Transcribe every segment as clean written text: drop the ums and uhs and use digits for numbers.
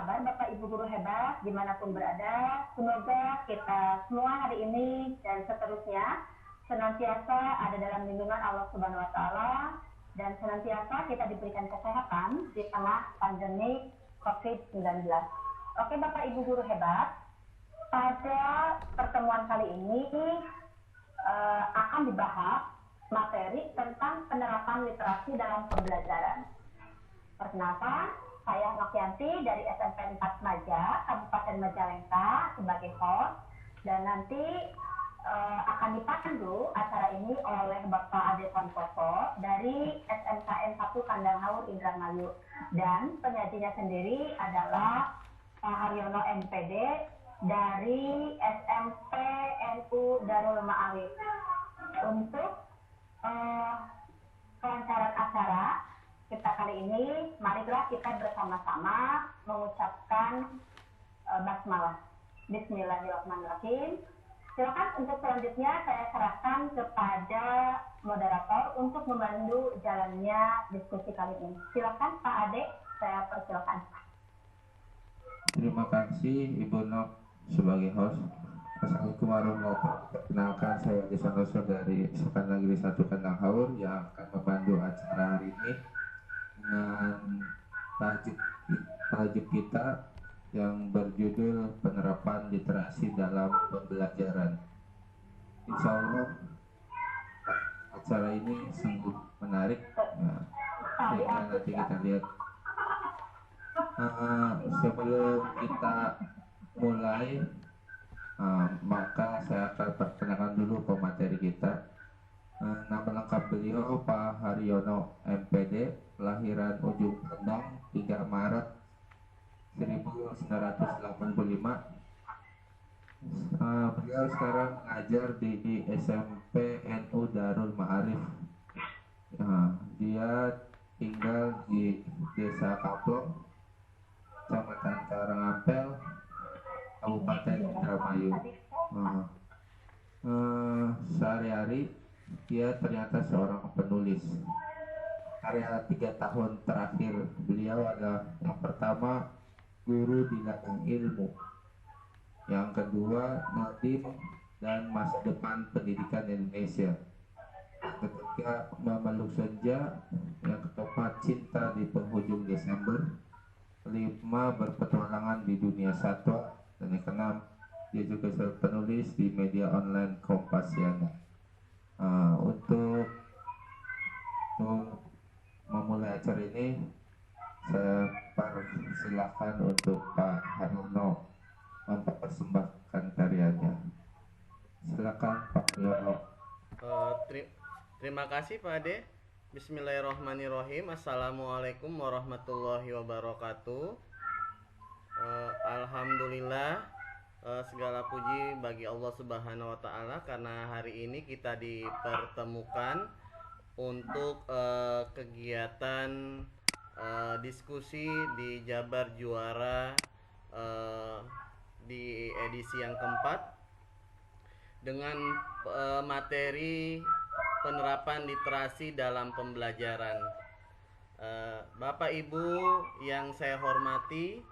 kabar Bapak Ibu guru hebat dimanapun berada? Semoga kita semua hari ini dan seterusnya senantiasa ada dalam lindungan Allah Subhanahu wa taala dan senantiasa kita diberikan kesehatan di tengah pandemi COVID-19. Oke Bapak Ibu guru hebat, pada pertemuan kali ini akan dibahas materi tentang penerapan literasi dalam pembelajaran. Perkenalkan, saya Novianti dari SMP 4 Maja, Kabupaten Majalengka sebagai host, dan nanti akan dipandu acara ini oleh Bapak Ade Santoso dari SMKN 1 Kandang Haur Indramayu, dan penyajinya sendiri adalah Pak Haryono MPD dari SMP NU Darul Ma'arif. Untuk kelancaran acara kita kali ini, marilah kita bersama-sama mengucapkan basmalah. Bismillahirrahmanirrahim. Silakan untuk selanjutnya saya serahkan kepada moderator untuk membantu jalannya diskusi kali ini. Silakan Pak Ade, saya persilakan. Terima kasih Ibu Nok sebagai host. Assalamualaikum warahmatullahi wabarakatuh. Perkenalkan, saya Ade Santoso dari Sekolah Negeri 1 Kandang Haur yang akan membantu acara hari ini dengan tajuk kita yang berjudul penerapan literasi dalam pembelajaran. Insya Allah acara ini sungguh menarik. Sehingga nanti kita lihat. Sebelum kita mulai, maka saya akan perkenalkan dulu pemateri kita. Nama lengkap beliau Pak Haryono MPD, kelahiran Ujung Kendang 3 Maret 1985. Beliau sekarang mengajar di SMP NU Darul Ma'arif. Dia tinggal di Desa Kaplong, Kecamatan Karangampel, Kabupaten Indramayu. Sehari-hari dia ternyata seorang penulis. Karya 3 tahun terakhir beliau adalah yang pertama Guru di Ladang Ilmu, yang kedua Nadim dan Masa Depan Pendidikan Indonesia, ketiga Memeluk Senja, yang keempat Cinta di Penghujung Desember, kelima Berpetualangan di Dunia Satwa, dan yang keenam dia juga seorang penulis di media online Kompasiana. Untuk memulai acara ini, saya persilakan untuk Pak Haryono mempersembahkan karyanya. Silakan Pak Haryono. Terima kasih Pak Ade. Bismillahirrahmanirrahim. Assalamualaikum warahmatullahi wabarakatuh. Alhamdulillah, segala puji bagi Allah Subhanahu wa taala karena hari ini kita dipertemukan untuk kegiatan diskusi di Jabar Juara di edisi yang keempat dengan materi penerapan literasi dalam pembelajaran. Bapak Ibu yang saya hormati,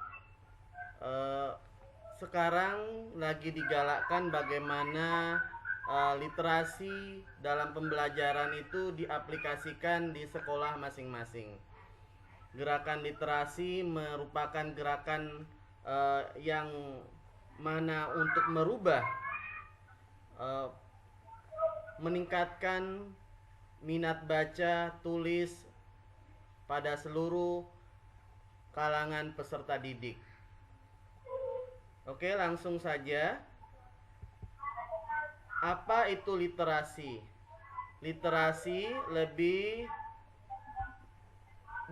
sekarang lagi digalakkan bagaimana literasi dalam pembelajaran itu diaplikasikan di sekolah masing-masing. Gerakan literasi merupakan gerakan yang mana untuk merubah, meningkatkan minat baca tulis pada seluruh kalangan peserta didik. Oke, langsung saja. Apa itu literasi? Literasi lebih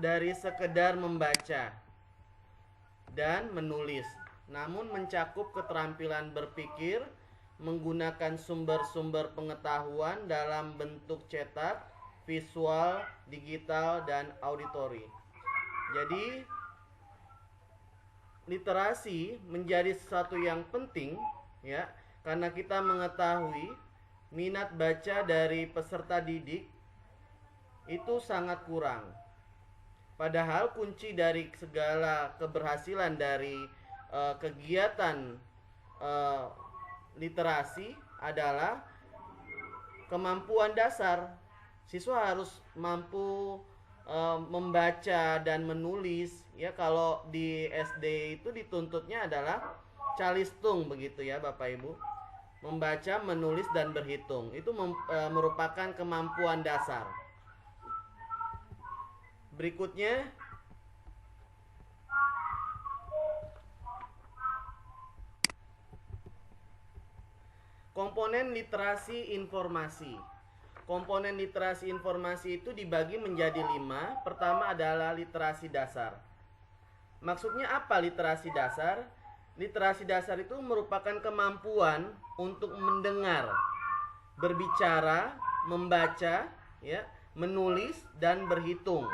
dari sekedar membaca dan menulis, namun mencakup keterampilan berpikir menggunakan sumber-sumber pengetahuan dalam bentuk cetak, visual, digital, dan auditori. Jadi, literasi menjadi sesuatu yang penting, ya, karena kita mengetahui minat baca dari peserta didik itu sangat kurang. Padahal kunci dari segala keberhasilan dari kegiatan literasi adalah kemampuan dasar. Siswa harus mampu membaca dan menulis ya. Kalau di SD itu dituntutnya adalah calistung begitu ya Bapak Ibu. Membaca, menulis dan berhitung itu merupakan kemampuan dasar. Berikutnya komponen literasi informasi. Komponen literasi informasi itu dibagi menjadi 5. Pertama adalah literasi dasar. Maksudnya apa literasi dasar? Literasi dasar itu merupakan kemampuan untuk mendengar, berbicara, membaca, ya, menulis dan berhitung.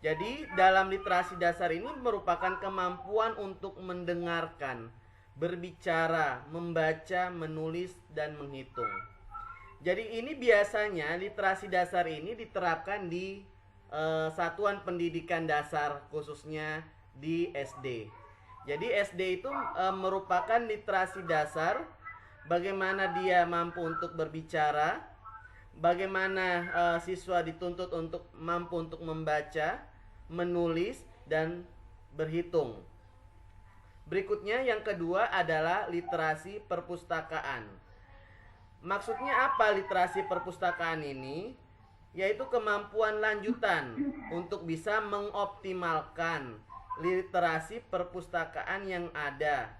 Jadi dalam literasi dasar ini merupakan kemampuan untuk mendengarkan, berbicara, membaca, menulis dan menghitung. Jadi ini biasanya literasi dasar ini diterapkan di satuan pendidikan dasar, khususnya di SD. Jadi SD itu merupakan literasi dasar, bagaimana dia mampu untuk berbicara, bagaimana siswa dituntut untuk mampu untuk membaca, menulis dan berhitung. Berikutnya yang kedua adalah literasi perpustakaan. Maksudnya apa literasi perpustakaan ini? Yaitu kemampuan lanjutan untuk bisa mengoptimalkan literasi perpustakaan yang ada.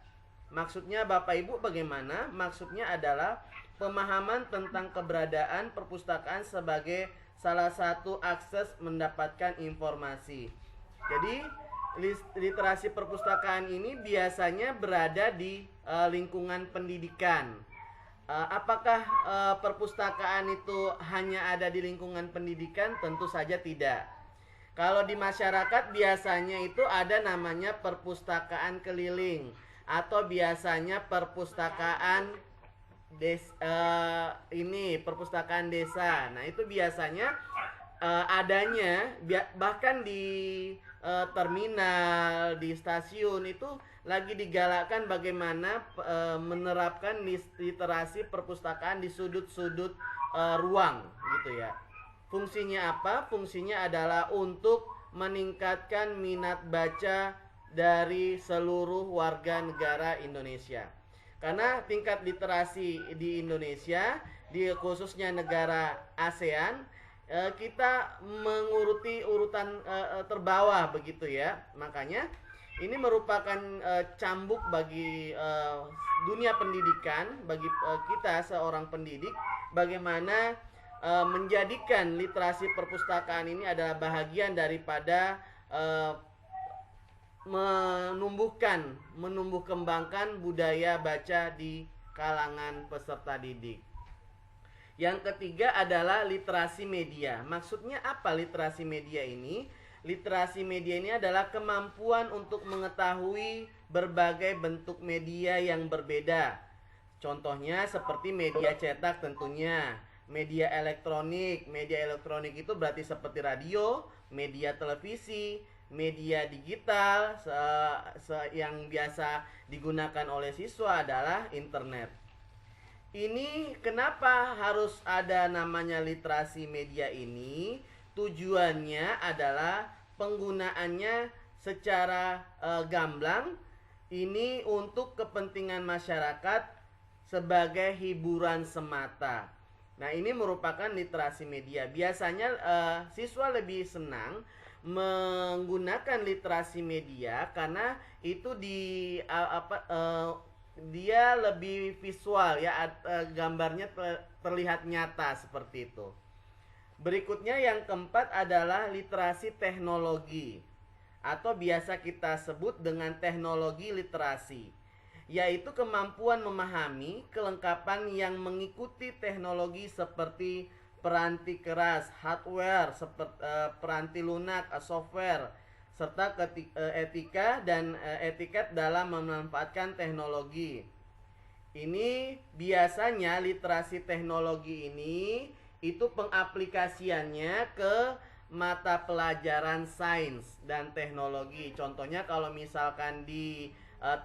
Maksudnya Bapak Ibu bagaimana? Maksudnya adalah pemahaman tentang keberadaan perpustakaan sebagai salah satu akses mendapatkan informasi. Jadi literasi perpustakaan ini biasanya berada di lingkungan pendidikan. Apakah perpustakaan itu hanya ada di lingkungan pendidikan? Tentu saja tidak. Kalau di masyarakat biasanya itu ada namanya perpustakaan keliling atau biasanya perpustakaan perpustakaan desa. Nah, itu biasanya adanya bahkan di terminal, di stasiun itu lagi digalakkan bagaimana menerapkan literasi perpustakaan di sudut-sudut ruang gitu ya. Fungsinya apa? Fungsinya adalah untuk meningkatkan minat baca dari seluruh warga negara Indonesia. Karena tingkat literasi di Indonesia, khususnya negara ASEAN, kita menguruti urutan terbawah begitu ya. Makanya ini merupakan cambuk bagi dunia pendidikan, bagi kita seorang pendidik, bagaimana menjadikan literasi perpustakaan ini adalah bahagian daripada menumbuh kembangkan budaya baca di kalangan peserta didik. Yang ketiga adalah literasi media. Maksudnya apa literasi media ini? Literasi media ini adalah kemampuan untuk mengetahui berbagai bentuk media yang berbeda. Contohnya seperti media cetak tentunya, media elektronik. Media elektronik itu berarti seperti radio, media televisi, media digital, yang biasa digunakan oleh siswa adalah internet. Ini kenapa harus ada namanya literasi media ini? Tujuannya adalah penggunaannya secara gamblang ini untuk kepentingan masyarakat sebagai hiburan semata. Nah, ini merupakan literasi media. Biasanya siswa lebih senang menggunakan literasi media karena itu dia lebih visual ya, gambarnya terlihat nyata seperti itu. Berikutnya yang keempat adalah literasi teknologi atau biasa kita sebut dengan teknologi literasi, yaitu kemampuan memahami kelengkapan yang mengikuti teknologi seperti peranti keras, hardware, seperti peranti lunak, software, serta etika dan etiket dalam memanfaatkan teknologi. Ini biasanya literasi teknologi ini itu pengaplikasiannya ke mata pelajaran sains dan teknologi. Contohnya kalau misalkan di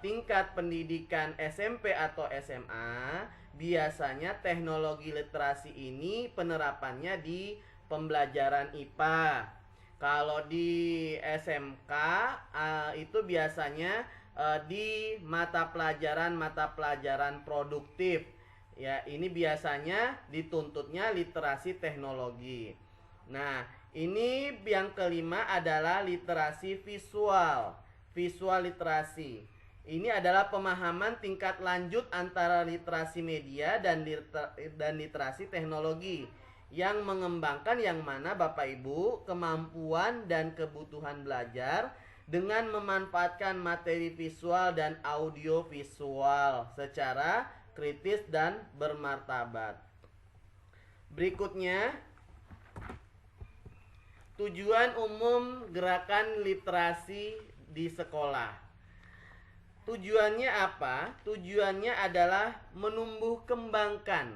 tingkat pendidikan SMP atau SMA, biasanya teknologi literasi ini penerapannya di pembelajaran IPA. Kalau di SMK itu biasanya di mata pelajaran produktif. Ya, ini biasanya dituntutnya literasi teknologi. Nah, ini yang kelima adalah literasi visual. Visual literasi. Ini adalah pemahaman tingkat lanjut antara literasi media dan literasi teknologi yang mengembangkan yang mana Bapak Ibu kemampuan dan kebutuhan belajar dengan memanfaatkan materi visual dan audio visual secara kritis dan bermartabat. Berikutnya, tujuan umum gerakan literasi di sekolah. Tujuannya apa? Tujuannya adalah menumbuh kembangkan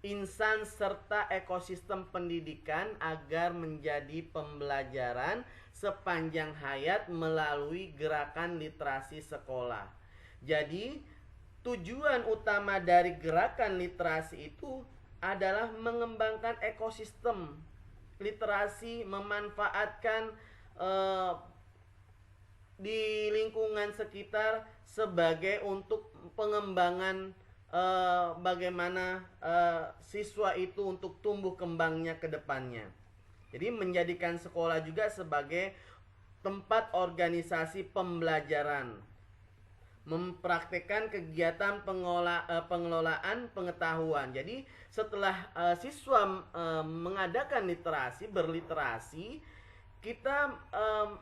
insan serta ekosistem pendidikan agar menjadi pembelajaran sepanjang hayat melalui gerakan literasi sekolah. Jadi, tujuan utama dari gerakan literasi itu adalah mengembangkan ekosistem literasi, memanfaatkan di lingkungan sekitar sebagai untuk pengembangan bagaimana siswa itu untuk tumbuh kembangnya ke depannya. Jadi menjadikan sekolah juga sebagai tempat organisasi pembelajaran, mempraktekkan kegiatan pengelolaan pengetahuan. Jadi setelah siswa mengadakan literasi, berliterasi, kita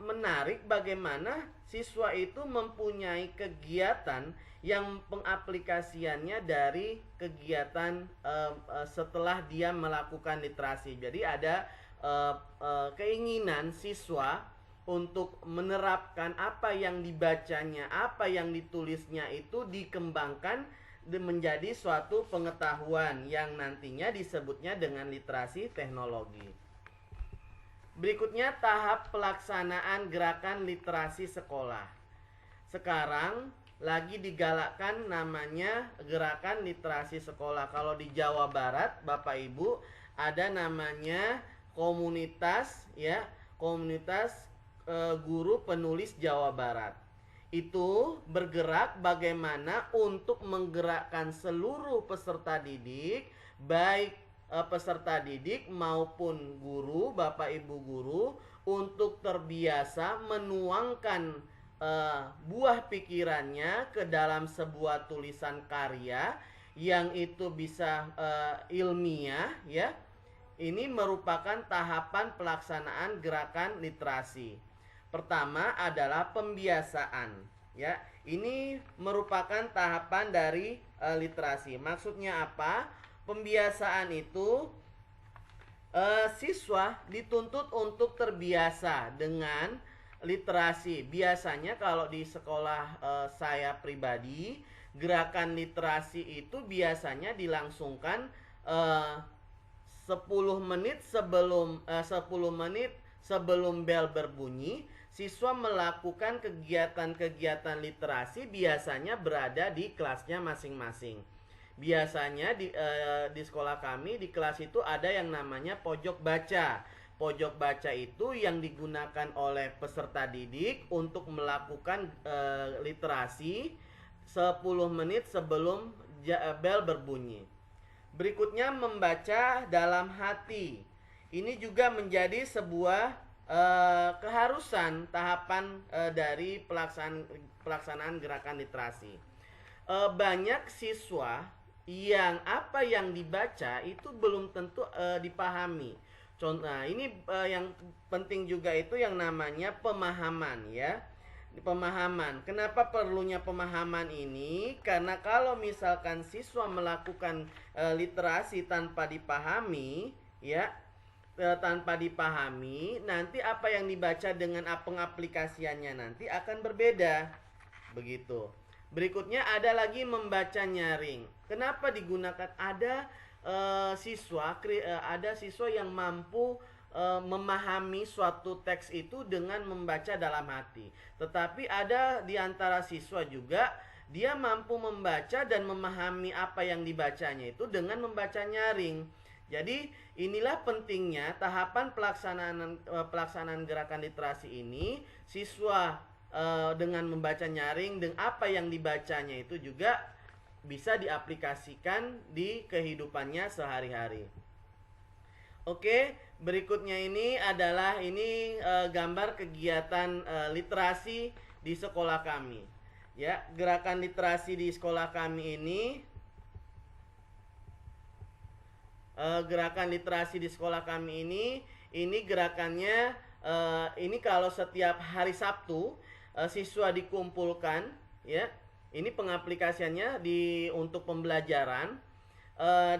menarik bagaimana siswa itu mempunyai kegiatan yang pengaplikasiannya dari kegiatan setelah dia melakukan literasi. Jadi ada keinginan siswa untuk menerapkan apa yang dibacanya, apa yang ditulisnya itu dikembangkan menjadi suatu pengetahuan yang nantinya disebutnya dengan literasi teknologi. Berikutnya tahap pelaksanaan gerakan literasi sekolah. Sekarang lagi digalakkan namanya gerakan literasi sekolah. Kalau di Jawa Barat, Bapak Ibu, ada namanya komunitas guru penulis Jawa Barat. Itu bergerak bagaimana untuk menggerakkan seluruh peserta didik, baik peserta didik maupun guru, Bapak Ibu guru, untuk terbiasa menuangkan buah pikirannya ke dalam sebuah tulisan karya yang itu bisa ilmiah, ya. Ini merupakan tahapan pelaksanaan gerakan literasi. Pertama adalah pembiasaan, ya. Ini merupakan tahapan dari literasi. Maksudnya apa? Pembiasaan itu siswa dituntut untuk terbiasa dengan literasi. Biasanya kalau di sekolah saya pribadi, gerakan literasi itu biasanya dilangsungkan 10 menit sebelum bel berbunyi. Siswa melakukan kegiatan-kegiatan literasi biasanya berada di kelasnya masing-masing. Biasanya di sekolah kami, di kelas itu ada yang namanya pojok baca. Pojok baca itu yang digunakan oleh peserta didik untuk melakukan literasi 10 menit sebelum bel berbunyi. Berikutnya membaca dalam hati. Ini juga menjadi sebuah keharusan tahapan dari pelaksanaan gerakan literasi. Banyak siswa yang apa yang dibaca itu belum tentu dipahami. Contoh, ini yang penting juga itu yang namanya pemahaman, ya. Pemahaman. Kenapa perlunya pemahaman ini? Karena kalau misalkan siswa melakukan literasi tanpa dipahami, ya, tanpa dipahami, nanti apa yang dibaca dengan pengaplikasiannya nanti akan berbeda. Begitu. Berikutnya ada lagi membaca nyaring. Kenapa digunakan? Ada siswa yang mampu memahami suatu teks itu dengan membaca dalam hati. Tetapi ada di antara siswa juga dia mampu membaca dan memahami apa yang dibacanya itu dengan membaca nyaring. Jadi inilah pentingnya tahapan pelaksanaan gerakan literasi ini. Siswa dengan membaca nyaring dan apa yang dibacanya itu juga bisa diaplikasikan di kehidupannya sehari-hari. Oke, berikutnya ini adalah gambar kegiatan literasi di sekolah kami. Ya, gerakan literasi di sekolah kami ini gerakannya ini kalau setiap hari Sabtu siswa dikumpulkan, ya. Ini pengaplikasiannya untuk pembelajaran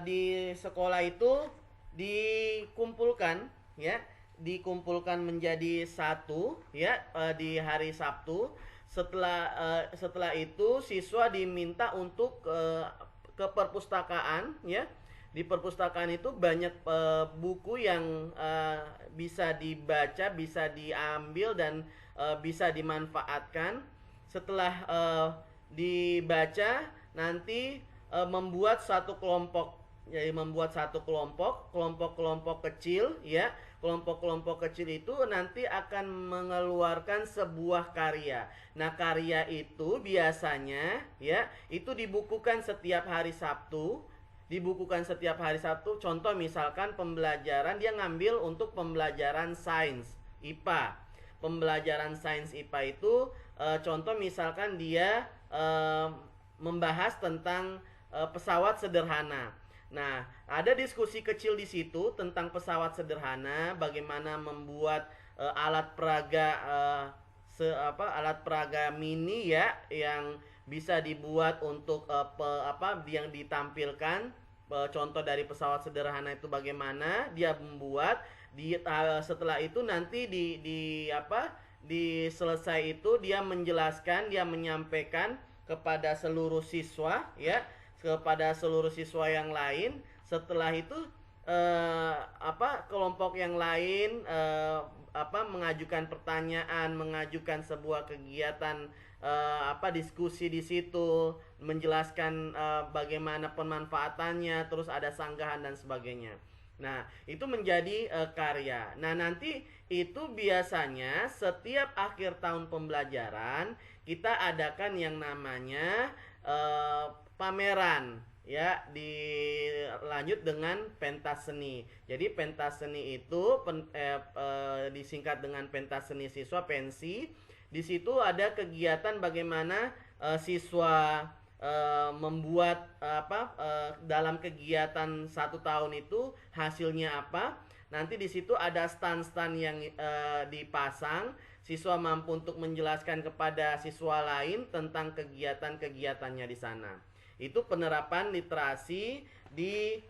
di sekolah itu dikumpulkan, ya, dikumpulkan menjadi satu, ya, di hari Sabtu. Setelah itu siswa diminta untuk ke perpustakaan, ya. Di perpustakaan itu banyak buku yang bisa dibaca, bisa diambil dan bisa dimanfaatkan. Setelah dibaca nanti membuat satu kelompok. Jadi membuat satu kelompok kecil, ya. Kelompok-kelompok kecil itu nanti akan mengeluarkan sebuah karya. Nah, karya itu biasanya, ya, itu dibukukan setiap hari Sabtu. Contoh misalkan pembelajaran dia ngambil untuk pembelajaran sains IPA. Pembelajaran sains IPA itu contoh misalkan dia membahas tentang pesawat sederhana. Nah, ada diskusi kecil di situ tentang pesawat sederhana, bagaimana membuat alat peraga mini, ya, yang bisa dibuat untuk yang ditampilkan. Contoh dari pesawat sederhana itu bagaimana dia membuat. Setelah itu nanti selesai itu dia menjelaskan, dia menyampaikan kepada seluruh siswa, ya, kepada seluruh siswa yang lain. Setelah itu kelompok yang lain mengajukan pertanyaan, mengajukan sebuah kegiatan diskusi di situ, menjelaskan bagaimana pemanfaatannya, terus ada sanggahan dan sebagainya. Nah, itu menjadi karya. Nah, nanti itu biasanya setiap akhir tahun pembelajaran kita adakan yang namanya pameran, ya, dilanjut dengan pentas seni. Jadi pentas seni itu disingkat dengan pentas seni siswa, pensi. Di situ ada kegiatan bagaimana siswa membuat dalam kegiatan 1 tahun itu hasilnya apa. Nanti di situ ada stand-stand yang dipasang. Siswa mampu untuk menjelaskan kepada siswa lain tentang kegiatan-kegiatannya di sana. Itu penerapan literasi di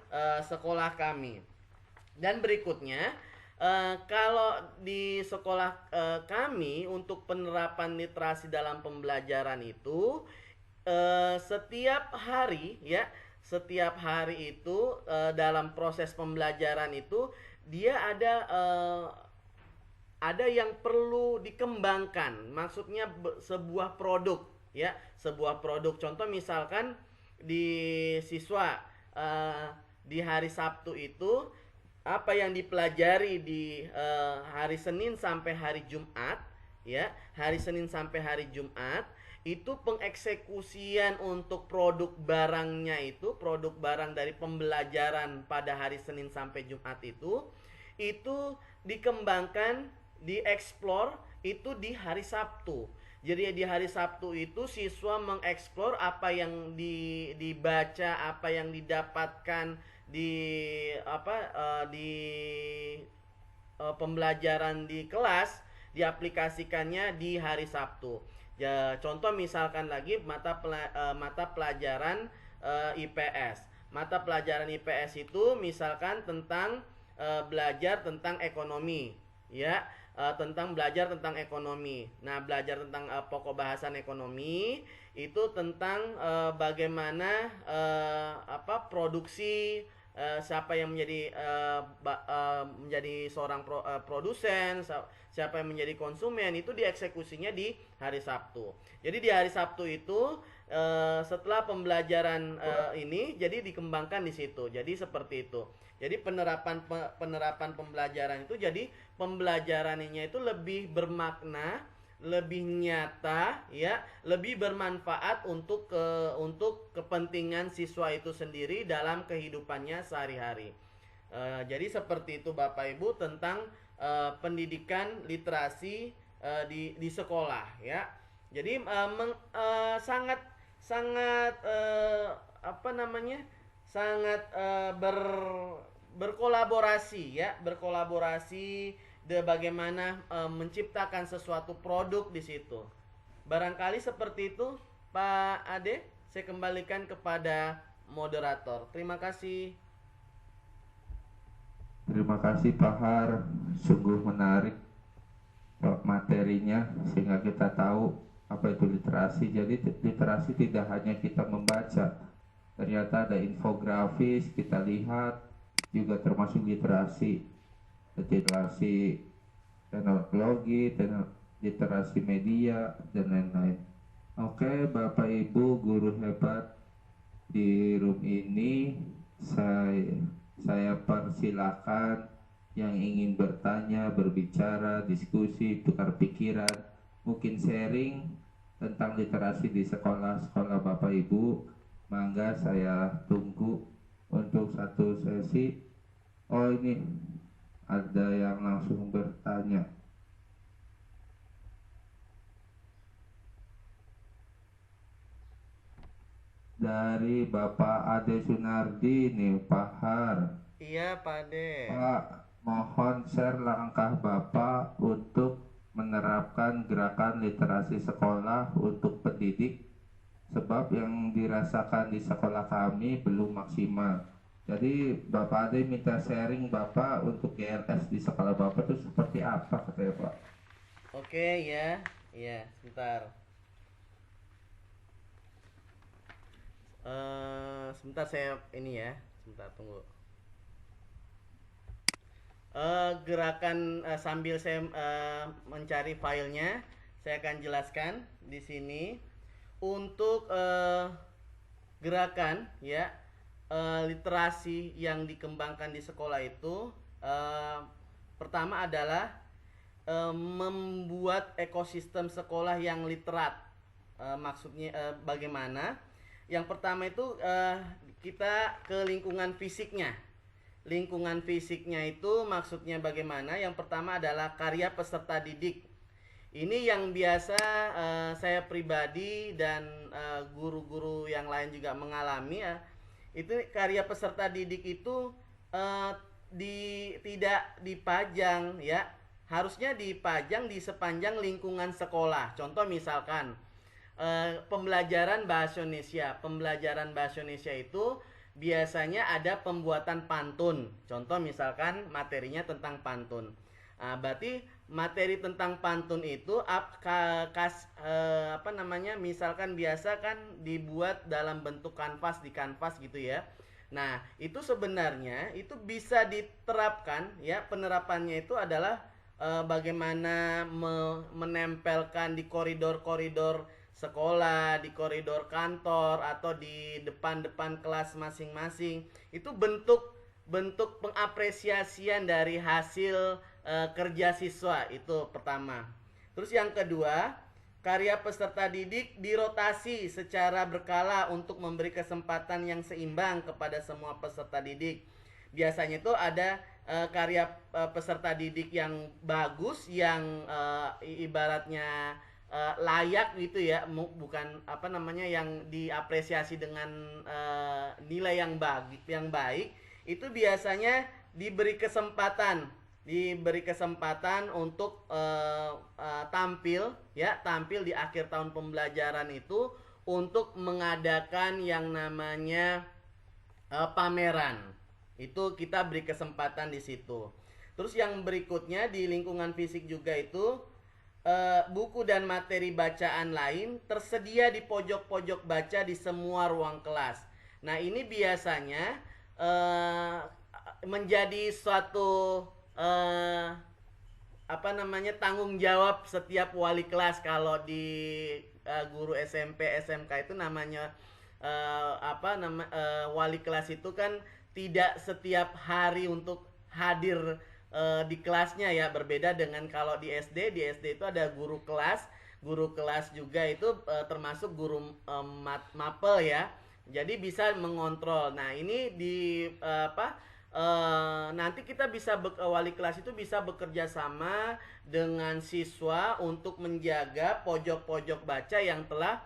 sekolah kami. Dan berikutnya, kalau di sekolah kami untuk penerapan literasi dalam pembelajaran itu setiap hari, ya, setiap hari itu dalam proses pembelajaran itu dia ada yang perlu dikembangkan. Maksudnya sebuah produk, ya, sebuah produk. Contoh misalkan di siswa di hari Sabtu itu apa yang dipelajari di hari Senin sampai hari Jumat, ya, hari Senin sampai hari Jumat itu pengeksekusian untuk produk barangnya itu, produk barang dari pembelajaran pada hari Senin sampai Jumat itu dikembangkan, dieksplor itu di hari Sabtu. Jadi di hari Sabtu itu siswa mengeksplor apa yang dibaca, apa yang didapatkan di pembelajaran di kelas, diaplikasikannya di hari Sabtu. Ya, contoh misalkan lagi mata pelajaran IPS. Mata pelajaran IPS itu misalkan tentang belajar tentang ekonomi, ya, belajar tentang ekonomi. Nah, belajar tentang pokok bahasan ekonomi itu tentang bagaimana produksi siapa yang menjadi menjadi seorang produsen, siapa yang menjadi konsumen, itu dieksekusinya di hari Sabtu. Jadi di hari Sabtu itu setelah pembelajaran ini jadi dikembangkan di situ. Jadi seperti itu. Jadi penerapan pembelajaran itu, jadi pembelajarannya itu lebih bermakna, lebih nyata, ya, lebih bermanfaat untuk kepentingan siswa itu sendiri dalam kehidupannya sehari-hari. Jadi seperti itu Bapak Ibu tentang pendidikan literasi di sekolah, ya. Jadi sangat apa namanya, sangat berkolaborasi, ya, berkolaborasi bagaimana menciptakan sesuatu produk di situ. Barangkali seperti itu Pak Ade, saya kembalikan kepada moderator. Terima kasih. Terima kasih Pak Har, sungguh menarik materinya sehingga kita tahu apa itu literasi. Jadi literasi tidak hanya kita membaca, ternyata ada infografis, kita lihat juga termasuk literasi teknologi, literasi media dan lain-lain. Oke, Bapak Ibu guru hebat di room ini, saya persilakan yang ingin bertanya, berbicara, diskusi, tukar pikiran, mungkin sharing tentang literasi di sekolah-sekolah Bapak Ibu. Mangga, saya tunggu untuk satu sesi. Oh, ini ada yang langsung bertanya. Dari Bapak Ade Sunardi nih, Pak Har. Iya Pak Ade. Pak, mohon share langkah Bapak untuk menerapkan gerakan literasi sekolah untuk pendidik, sebab yang dirasakan di sekolah kami belum maksimal. Jadi Bapak Ade minta sharing Bapak untuk GLS di sekolah Bapak itu seperti apa, katanya Pak. Oke, ya. Iya, sebentar. Sebentar saya ini ya, sebentar tunggu. Gerakan sambil saya mencari filenya, saya akan jelaskan di sini untuk gerakan, ya, literasi yang dikembangkan di sekolah itu. Pertama adalah membuat ekosistem sekolah yang literat. Maksudnya bagaimana? Yang pertama itu kita ke lingkungan fisiknya. Lingkungan fisiknya itu maksudnya bagaimana? Yang pertama adalah karya peserta didik. Ini yang biasa saya pribadi dan guru-guru yang lain juga mengalami, ya. Itu karya peserta didik itu tidak dipajang, ya. Harusnya dipajang di sepanjang lingkungan sekolah. Contoh misalkan pembelajaran bahasa Indonesia. Pembelajaran bahasa Indonesia itu biasanya ada pembuatan pantun. Contoh misalkan materinya tentang pantun. Berarti materi tentang pantun itu misalkan biasa kan dibuat dalam bentuk kanvas, di kanvas gitu ya. Nah, itu sebenarnya itu bisa diterapkan, ya. Penerapannya itu adalah bagaimana menempelkan di koridor-koridor sekolah, di koridor kantor, atau di depan-depan kelas masing-masing. Itu bentuk pengapresiasian dari hasil kerja siswa, itu pertama. Terus yang kedua, karya peserta didik dirotasi secara berkala untuk memberi kesempatan yang seimbang kepada semua peserta didik. Biasanya itu ada karya peserta didik yang bagus, yang ibaratnya layak gitu ya, bukan yang diapresiasi dengan nilai yang baik, itu biasanya diberi kesempatan untuk tampil di akhir tahun pembelajaran itu untuk mengadakan yang namanya pameran. Itu kita beri kesempatan di situ. Terus yang berikutnya di lingkungan fisik juga itu buku dan materi bacaan lain tersedia di pojok-pojok baca di semua ruang kelas. Nah, ini biasanya eh, menjadi suatu tanggung jawab setiap wali kelas. Kalau di guru SMP SMK itu namanya wali kelas itu kan tidak setiap hari untuk hadir di kelasnya ya, berbeda dengan kalau di SD itu ada guru kelas juga itu termasuk guru mapel ya, jadi bisa mengontrol. Nah ini di nanti kita bisa wali kelas itu bisa bekerja sama dengan siswa untuk menjaga pojok-pojok baca yang telah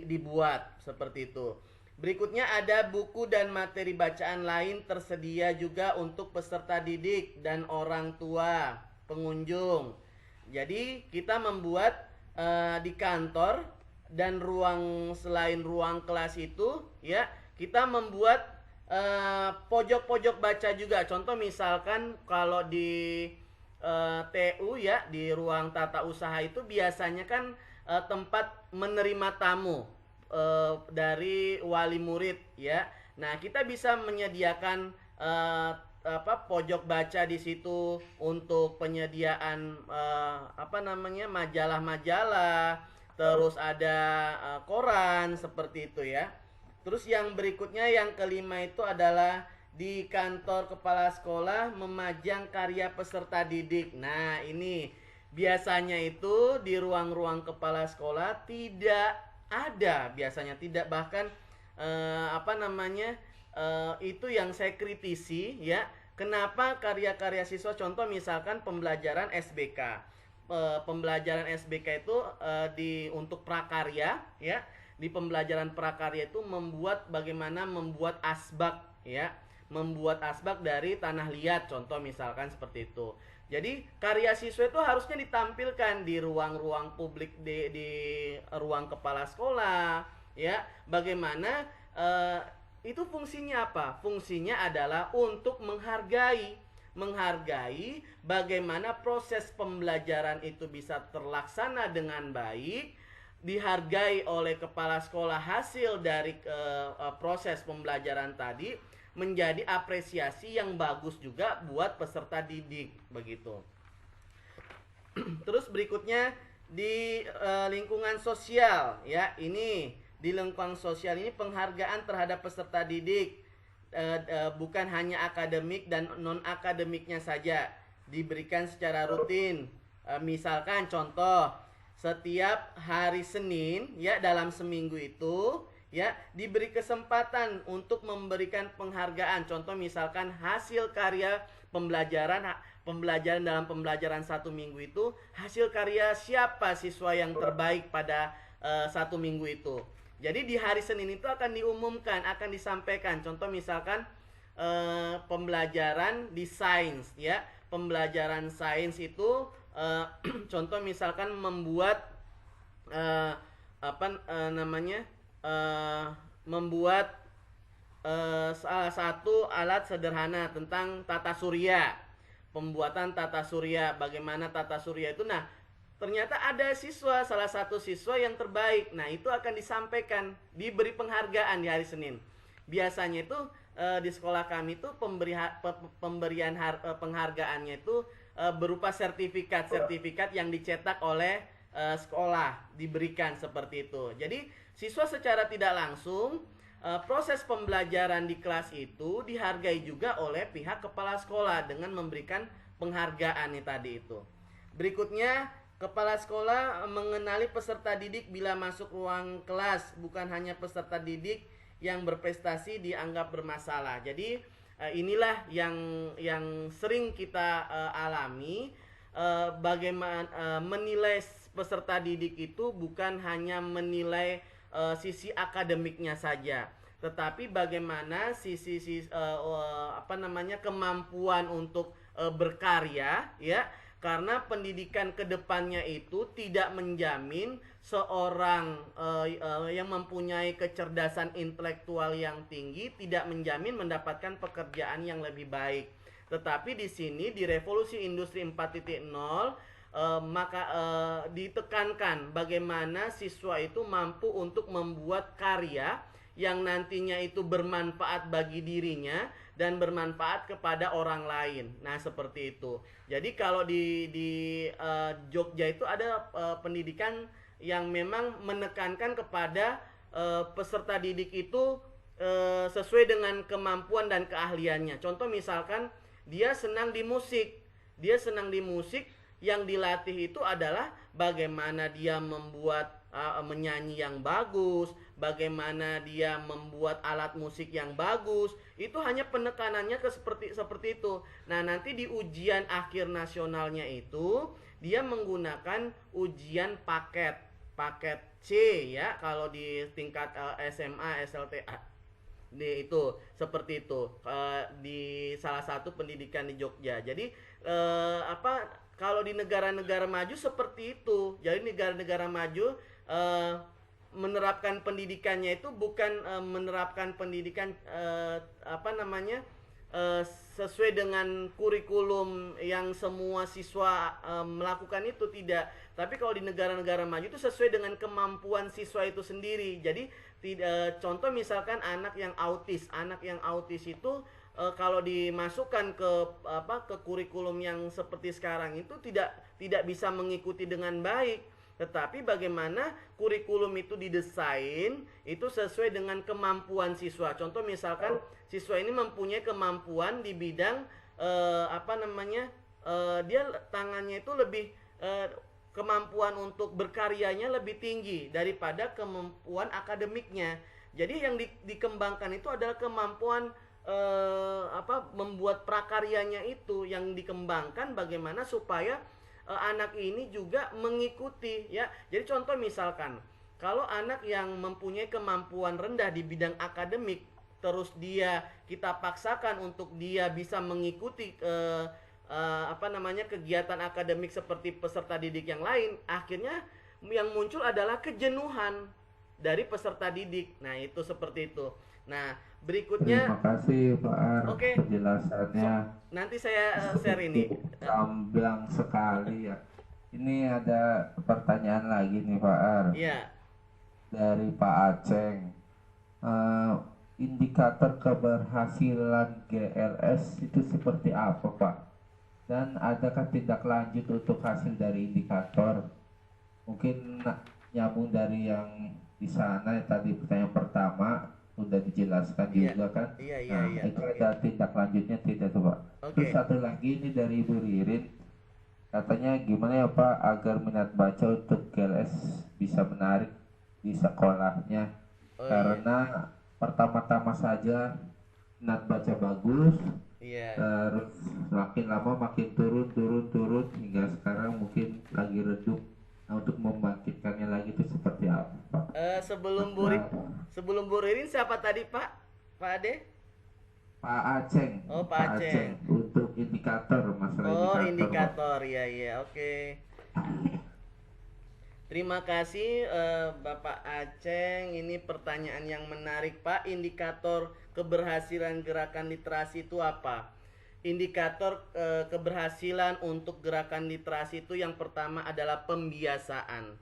dibuat seperti itu. Berikutnya ada buku dan materi bacaan lain tersedia juga untuk peserta didik dan orang tua pengunjung. Jadi kita membuat di kantor dan selain ruang kelas itu ya, kita membuat pojok-pojok baca juga. Contoh misalkan kalau di TU ya, di ruang tata usaha itu biasanya kan tempat menerima tamu dari wali murid ya. Nah, kita bisa menyediakan pojok baca di situ untuk penyediaan majalah-majalah, terus ada koran seperti itu ya. Terus yang berikutnya yang kelima itu adalah di kantor kepala sekolah memajang karya peserta didik. Nah, ini biasanya itu di ruang-ruang kepala sekolah tidak ada, biasanya tidak, bahkan itu yang saya kritisi ya. Kenapa karya-karya siswa, contoh misalkan pembelajaran SBK. Pembelajaran SBK itu untuk prakarya ya. Di pembelajaran prakarya itu bagaimana membuat asbak ya. Membuat asbak dari tanah liat, contoh misalkan seperti itu. Jadi karya siswa itu harusnya ditampilkan di ruang-ruang publik, di ruang kepala sekolah ya. Bagaimana itu fungsinya apa? Fungsinya adalah untuk menghargai bagaimana proses pembelajaran itu bisa terlaksana dengan baik, dihargai oleh kepala sekolah hasil dari proses pembelajaran tadi, menjadi apresiasi yang bagus juga buat peserta didik begitu. Terus berikutnya di lingkungan sosial ya, ini di lingkungan sosial ini penghargaan terhadap peserta didik bukan hanya akademik dan non akademiknya saja, diberikan secara rutin. Misalkan contoh, setiap hari Senin ya dalam seminggu itu ya diberi kesempatan untuk memberikan penghargaan. Contoh misalkan hasil karya pembelajaran dalam pembelajaran satu minggu itu, hasil karya siapa siswa yang terbaik pada satu minggu itu. Jadi di hari Senin itu akan diumumkan, akan disampaikan. Contoh misalkan pembelajaran di sains ya, pembelajaran sains itu contoh misalkan membuat membuat salah satu alat sederhana tentang tata surya, pembuatan tata surya, bagaimana tata surya itu. Nah, ternyata ada salah satu siswa yang terbaik. Nah, itu akan disampaikan, diberi penghargaan di hari Senin. Biasanya itu di sekolah kami itu pemberian penghargaannya itu berupa sertifikat yang dicetak oleh sekolah, diberikan seperti itu. Jadi siswa secara tidak langsung proses pembelajaran di kelas itu dihargai juga oleh pihak kepala sekolah dengan memberikan penghargaan tadi itu. Berikutnya, kepala sekolah mengenali peserta didik bila masuk ruang kelas, bukan hanya peserta didik yang berprestasi dianggap bermasalah. Jadi inilah yang sering kita alami, bagaimana menilai peserta didik itu bukan hanya menilai sisi akademiknya saja, tetapi bagaimana kemampuan untuk berkarya ya. Karena pendidikan kedepannya itu tidak menjamin seorang yang mempunyai kecerdasan intelektual yang tinggi tidak menjamin mendapatkan pekerjaan yang lebih baik. Tetapi di sini di revolusi industri 4.0 maka ditekankan bagaimana siswa itu mampu untuk membuat karya yang nantinya itu bermanfaat bagi dirinya dan bermanfaat kepada orang lain. Nah, seperti itu. Jadi kalau di Jogja itu ada pendidikan yang memang menekankan kepada peserta didik itu sesuai dengan kemampuan dan keahliannya. Contoh misalkan dia senang di musik. Dia senang di musik, yang dilatih itu adalah bagaimana dia membuat menyanyi yang bagus, bagaimana dia membuat alat musik yang bagus. Itu hanya penekanannya ke seperti itu. Nah, nanti di ujian akhir nasionalnya itu dia menggunakan ujian paket C ya, kalau di tingkat SMA, SLTA. Itu seperti itu di salah satu pendidikan di Jogja. Jadi kalau di negara-negara maju seperti itu. Jadi negara-negara maju menerapkan pendidikannya itu bukan menerapkan pendidikan sesuai dengan kurikulum yang semua siswa melakukan itu, tidak. Tapi kalau di negara-negara maju itu sesuai dengan kemampuan siswa itu sendiri. Jadi contoh misalkan anak yang autis itu kalau dimasukkan ke kurikulum yang seperti sekarang itu tidak bisa mengikuti dengan baik. Tetapi bagaimana kurikulum itu didesain itu sesuai dengan kemampuan siswa. Contoh misalkan siswa ini mempunyai kemampuan di bidang dia tangannya itu lebih kemampuan untuk berkaryanya lebih tinggi daripada kemampuan akademiknya. Jadi yang dikembangkan itu adalah kemampuan membuat prakaryanya itu yang dikembangkan, bagaimana supaya anak ini juga mengikuti ya. Jadi contoh misalkan kalau anak yang mempunyai kemampuan rendah di bidang akademik, terus kita paksakan untuk dia bisa mengikuti kegiatan akademik seperti peserta didik yang lain, akhirnya yang muncul adalah kejenuhan dari peserta didik. Nah, itu seperti itu. Nah, berikutnya. Terima kasih Pak Ar, Oke. penjelasannya. Nanti saya share ini. Gamblang sekali ya. Ini ada pertanyaan lagi nih Pak Ar. Iya. Dari Pak Aceng. Indikator keberhasilan GLS itu seperti apa Pak? Dan adakah tindak lanjut untuk hasil dari indikator? Mungkin nyambung dari yang di sana tadi pertanyaan pertama sudah dijelaskan juga kan? Iya. Itu ada tindak lanjutnya tidak tuh Pak? Terus satu lagi ini dari Ibu Ririn, katanya gimana ya Pak agar minat baca untuk GLS bisa menarik di sekolahnya? Karena pertama-tama saja minat baca bagus, terus makin lama makin turun hingga sekarang mungkin lagi redup. Nah, untuk membangkitkannya lagi itu seperti apa Pak? Sebelum Bu Ririn siapa tadi Pak? Pak Ade? Pak Aceng. Oh, Pak Aceng. Untuk indikator, masalah indikator. Oh, indikator. Iya, oke. Terima kasih Bapak Aceng. Ini pertanyaan yang menarik Pak. Indikator keberhasilan gerakan literasi itu apa? Indikator keberhasilan untuk gerakan literasi itu yang pertama adalah pembiasaan.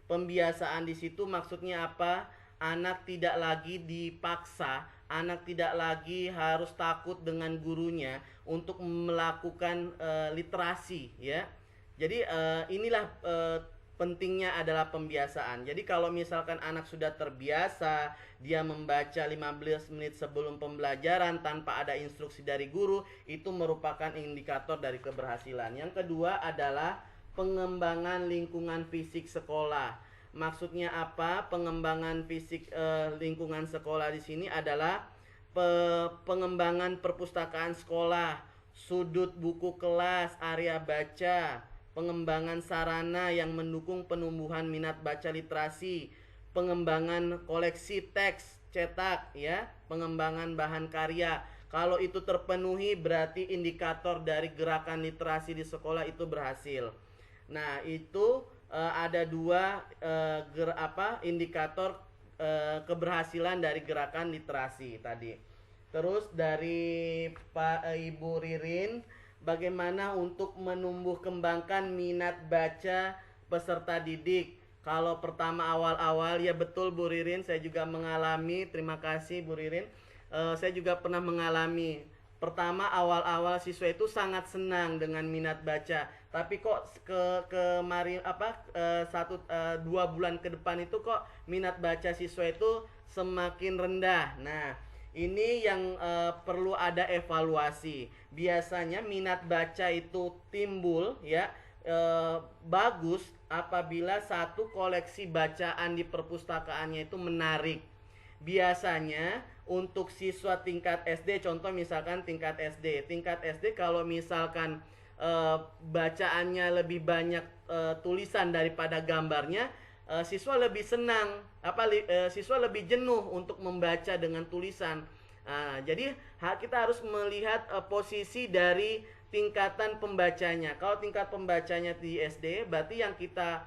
Pembiasaan di situ maksudnya apa? Anak tidak lagi dipaksa, anak tidak lagi harus takut dengan gurunya untuk melakukan literasi ya. Jadi inilah pentingnya adalah pembiasaan. Jadi kalau misalkan anak sudah terbiasa, dia membaca 15 menit sebelum pembelajaran tanpa ada instruksi dari guru, itu merupakan indikator dari keberhasilan. Yang kedua adalah pengembangan lingkungan fisik sekolah. Maksudnya apa? Pengembangan fisik lingkungan sekolah di sini adalah pengembangan perpustakaan sekolah, sudut buku kelas, area baca, pengembangan sarana yang mendukung penumbuhan minat baca literasi, pengembangan koleksi teks cetak ya, pengembangan bahan karya. Kalau itu terpenuhi berarti indikator dari gerakan literasi di sekolah itu berhasil. Nah, itu ada dua indikator keberhasilan dari gerakan literasi tadi. Terus dari Ibu Ririn, bagaimana untuk menumbuh kembangkan minat baca peserta didik? Kalau pertama awal-awal ya betul Bu Ririn, saya juga mengalami. Terima kasih Bu Ririn. Saya juga pernah mengalami. Pertama awal-awal siswa itu sangat senang dengan minat baca, tapi kok kemarin apa 2 bulan ke depan itu kok minat baca siswa itu semakin rendah. Nah, ini yang perlu ada evaluasi. Biasanya minat baca itu timbul ya bagus apabila satu koleksi bacaan di perpustakaannya itu menarik. Biasanya untuk siswa tingkat SD, contoh misalkan tingkat SD kalau misalkan bacaannya lebih banyak tulisan daripada gambarnya, siswa lebih senang, siswa lebih jenuh untuk membaca dengan tulisan. Jadi kita harus melihat posisi dari tingkatan pembacanya. Kalau tingkat pembacanya di SD, berarti yang kita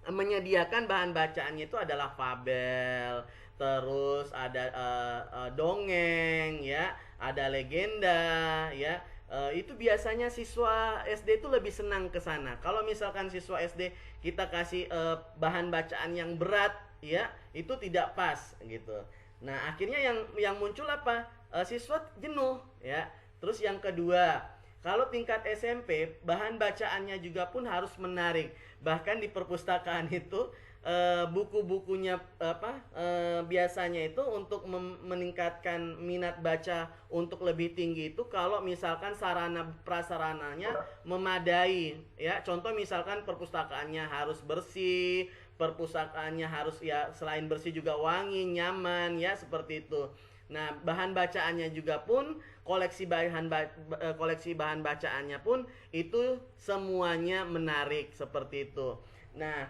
menyediakan bahan bacaannya itu adalah fabel, terus ada dongeng, ya, ada legenda, ya. Itu biasanya siswa SD itu lebih senang ke sana. Kalau misalkan siswa SD kita kasih bahan bacaan yang berat, ya, itu tidak pas gitu. Nah, akhirnya yang muncul apa? Siswa jenuh, ya. Terus yang kedua, kalau tingkat SMP, bahan bacaannya juga pun harus menarik. Bahkan di perpustakaan itu buku-bukunya biasanya itu untuk meningkatkan minat baca untuk lebih tinggi itu kalau misalkan sarana prasarananya memadai, ya. Contoh misalkan perpustakaannya harus bersih, perpustakaannya harus ya selain bersih juga wangi, nyaman, ya, seperti itu. Nah, bahan bacaannya juga pun koleksi bahan bacaannya pun itu semuanya menarik seperti itu. Nah,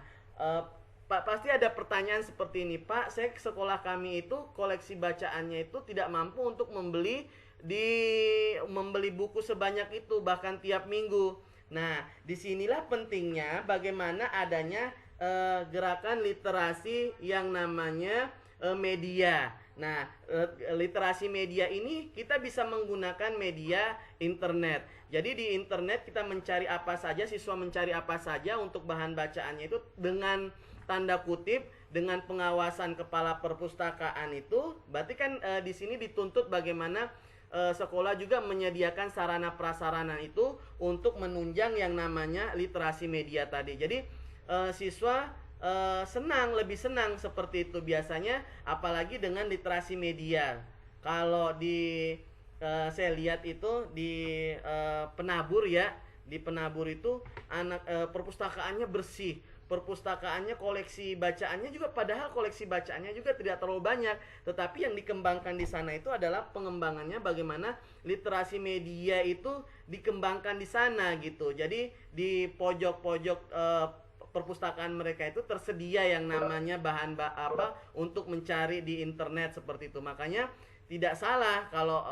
Pak, pasti ada pertanyaan seperti ini, Pak. Saya ke sekolah kami itu koleksi bacaannya itu tidak mampu untuk membeli buku sebanyak itu bahkan tiap minggu. Nah, disinilah pentingnya bagaimana adanya gerakan literasi yang namanya media. Nah, literasi media ini kita bisa menggunakan media internet. Jadi di internet kita mencari apa saja, siswa mencari apa saja untuk bahan bacaannya itu dengan tanda kutip dengan pengawasan kepala perpustakaan itu. Berarti kan di sini dituntut bagaimana sekolah juga menyediakan sarana prasarana itu untuk menunjang yang namanya literasi media tadi. Jadi siswa lebih senang seperti itu biasanya, apalagi dengan literasi media. Kalau saya lihat itu di Penabur, ya, di Penabur itu perpustakaannya bersih, perpustakaannya koleksi bacaannya juga, padahal koleksi bacaannya juga tidak terlalu banyak, tetapi yang dikembangkan di sana itu adalah pengembangannya bagaimana literasi media itu dikembangkan di sana gitu. Jadi di pojok-pojok perpustakaan mereka itu tersedia yang namanya bahan untuk mencari di internet seperti itu. Makanya tidak salah kalau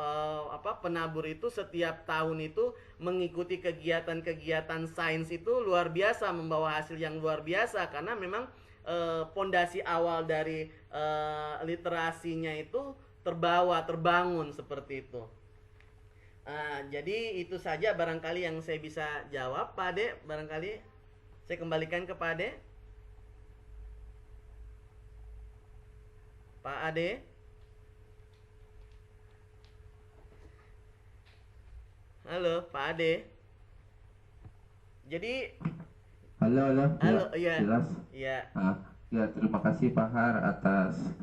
Penabur itu setiap tahun itu mengikuti kegiatan-kegiatan sains itu luar biasa, membawa hasil yang luar biasa karena memang pondasi awal dari literasinya itu terbangun seperti itu. Jadi itu saja barangkali yang saya bisa jawab, Pak Ade. Barangkali saya kembalikan ke Pak Ade. Pak Ade. Halo, Pak Ade. Jadi halo, iya. Jelas. Iya. Ya, terima kasih Pak Har atas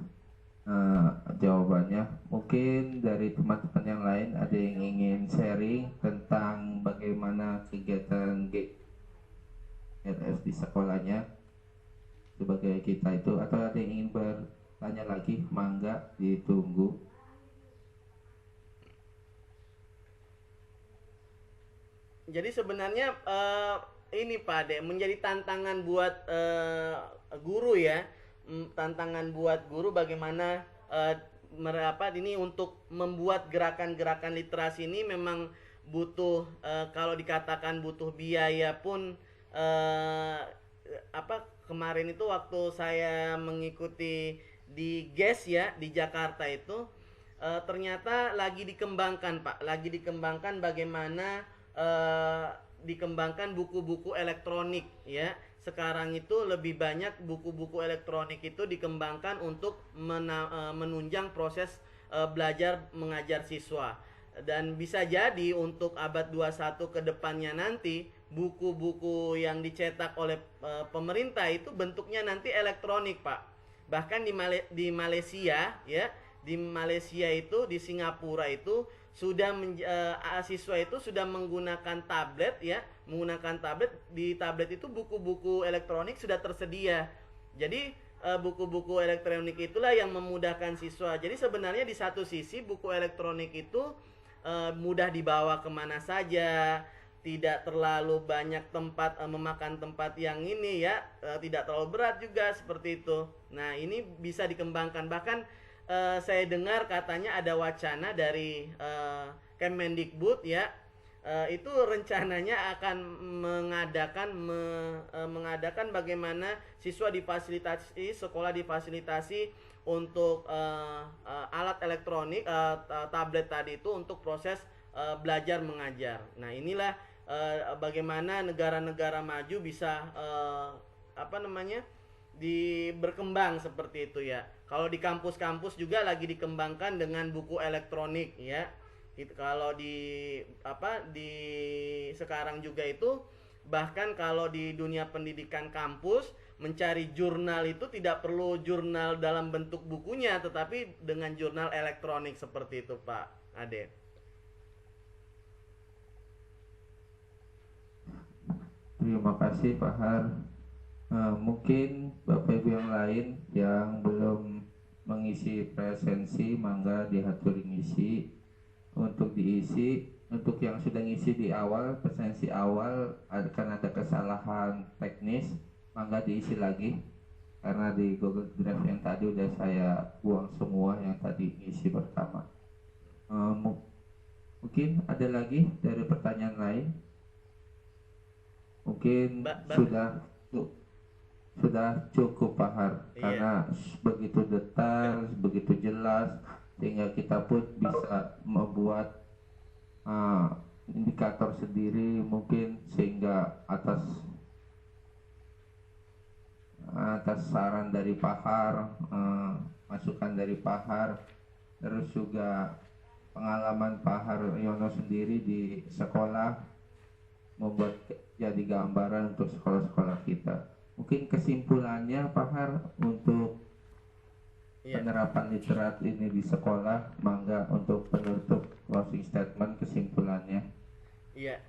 jawabannya. Mungkin dari teman-teman yang lain ada yang ingin sharing tentang bagaimana kegiatan GRS di sekolahnya sebagai kita itu, atau ada yang ingin bertanya lagi, mangga ditunggu. Jadi sebenarnya ini Pak Ade menjadi tantangan buat guru, ya, tantangan buat guru bagaimana ini untuk membuat gerakan-gerakan literasi ini memang butuh kalau dikatakan butuh biaya pun kemarin itu waktu saya mengikuti di GES, ya, di Jakarta itu ternyata lagi dikembangkan, Pak, lagi dikembangkan bagaimana dikembangkan buku-buku elektronik ya. Sekarang itu lebih banyak buku-buku elektronik itu dikembangkan untuk menunjang proses belajar mengajar siswa. Dan bisa jadi untuk abad 21 ke depannya nanti buku-buku yang dicetak oleh pemerintah itu bentuknya nanti elektronik, Pak. Bahkan di Malaysia ya, di Malaysia itu, di Singapura itu sudah siswa itu sudah menggunakan tablet ya, menggunakan tablet. Di tablet itu buku-buku elektronik sudah tersedia. Jadi buku-buku elektronik itulah yang memudahkan siswa. Jadi sebenarnya di satu sisi buku elektronik itu mudah dibawa kemana saja, tidak terlalu banyak tempat, memakan tempat yang ini ya, tidak terlalu berat juga seperti itu. Nah ini bisa dikembangkan. Bahkan saya dengar katanya ada wacana dari Kemendikbud ya, itu rencananya akan mengadakan bagaimana siswa difasilitasi, sekolah difasilitasi untuk alat elektronik, tablet tadi itu untuk proses belajar mengajar. Nah inilah bagaimana negara-negara maju bisa berkembang seperti itu ya. Kalau di kampus-kampus juga lagi dikembangkan dengan buku elektronik ya. Kalau di sekarang juga itu, bahkan kalau di dunia pendidikan kampus mencari jurnal itu tidak perlu jurnal dalam bentuk bukunya, tetapi dengan jurnal elektronik seperti itu, Pak Ade. Terima kasih Pak Har. Mungkin Bapak Ibu yang lain yang belum mengisi presensi, mangga diatur ngisi. Untuk diisi, untuk yang sudah ngisi di awal, presensi awal akan ada kesalahan teknis, mangga diisi lagi. Karena di Google Drive yang tadi udah saya buang semua yang tadi ngisi pertama. Mungkin ada lagi dari pertanyaan lain? Mungkin sudah cukup Pak Har, karena begitu detail, begitu jelas, sehingga kita pun bisa membuat indikator sendiri mungkin, sehingga atas saran dari Pak Har, masukan dari Pak Har, terus juga pengalaman Pak Haryono sendiri di sekolah membuat jadi gambaran untuk sekolah-sekolah kita. Mungkin kesimpulannya Pak Har untuk penerapan literat ini di sekolah, mangga untuk penutup closing statement kesimpulannya. Iya,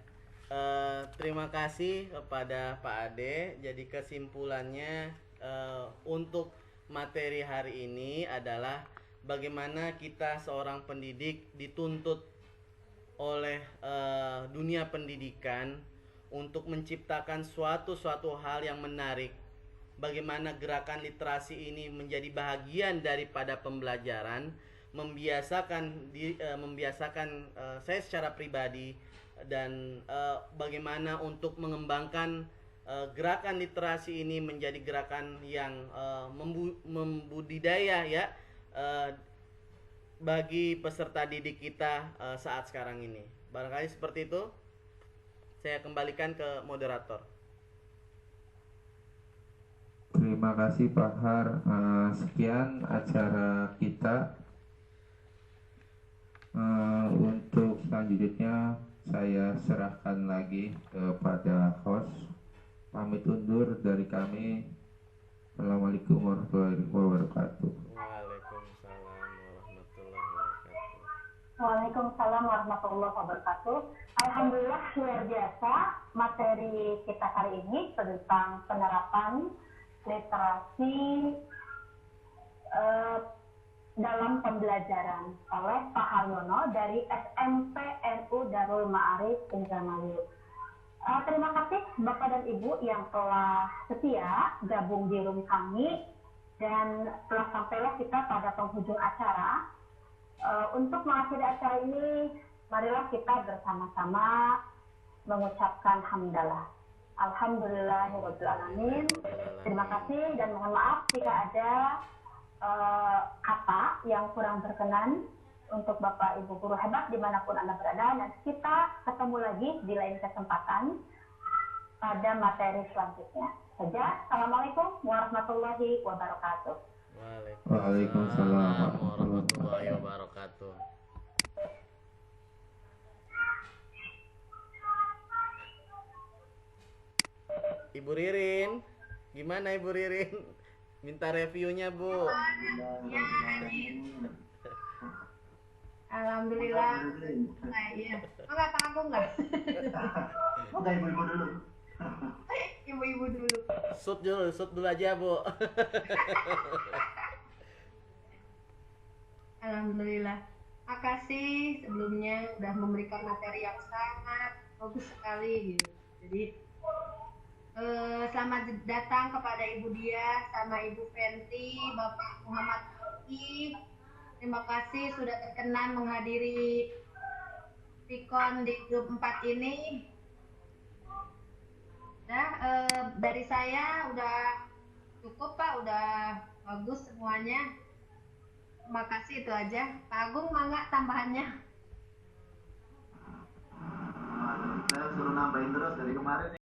terima kasih kepada Pak Ade. Jadi kesimpulannya untuk materi hari ini adalah bagaimana kita seorang pendidik dituntut oleh dunia pendidikan untuk menciptakan suatu hal yang menarik. Bagaimana gerakan literasi ini menjadi bagian daripada pembelajaran, membiasakan saya secara pribadi, dan bagaimana untuk mengembangkan gerakan literasi ini menjadi gerakan yang membudidaya ya bagi peserta didik kita saat sekarang ini. Barangkali seperti itu. Saya kembalikan ke moderator. Terima kasih Pak Har. Sekian acara kita. Untuk selanjutnya saya serahkan lagi kepada host. Pamit undur dari kami. Assalamualaikum warahmatullahi wabarakatuh. Waalaikumsalam warahmatullahi wabarakatuh. Alhamdulillah luar biasa materi kita hari ini tentang penerapan literasi dalam pembelajaran oleh Pak Haryono dari SMP NU Darul Ma'arif Indramayu. Terima kasih Bapak dan Ibu yang telah setia gabung di room kami, dan telah sampailah kita pada penghujung acara. Untuk mengakhiri acara ini, marilah kita bersama-sama mengucapkan hamdalah. Alhamdulillahirrahmanirrahim. Terima kasih dan mohon maaf jika ada kata yang kurang berkenan untuk Bapak Ibu guru hebat dimanapun Anda berada, dan kita ketemu lagi di lain kesempatan pada materi selanjutnya. Assalamualaikum warahmatullahi wabarakatuh. Waalaikumsalam warahmatullahi wabarakatuh. Ibu Ririn, gimana Ibu Ririn? Minta reviewnya Bu. Alhamdulillah. Nah, iya. Enggak Pak Agung enggak? Enggak, ibu-ibu dulu. Ibu-ibu dulu. Shoot dulu aja Bu. Alhamdulillah. Makasih sebelumnya udah memberikan materi yang sangat bagus sekali gitu. Jadi selamat datang kepada Ibu Dia sama Ibu Fenty, Bapak Muhammad Aki. Terima kasih sudah berkenan menghadiri Pikon di grup 4 ini. Nah, dari saya udah cukup Pak, udah bagus semuanya. Terima kasih, itu aja. Pak Agung, mangga tambahannya. Saya suruh nambahin terus dari kemarin.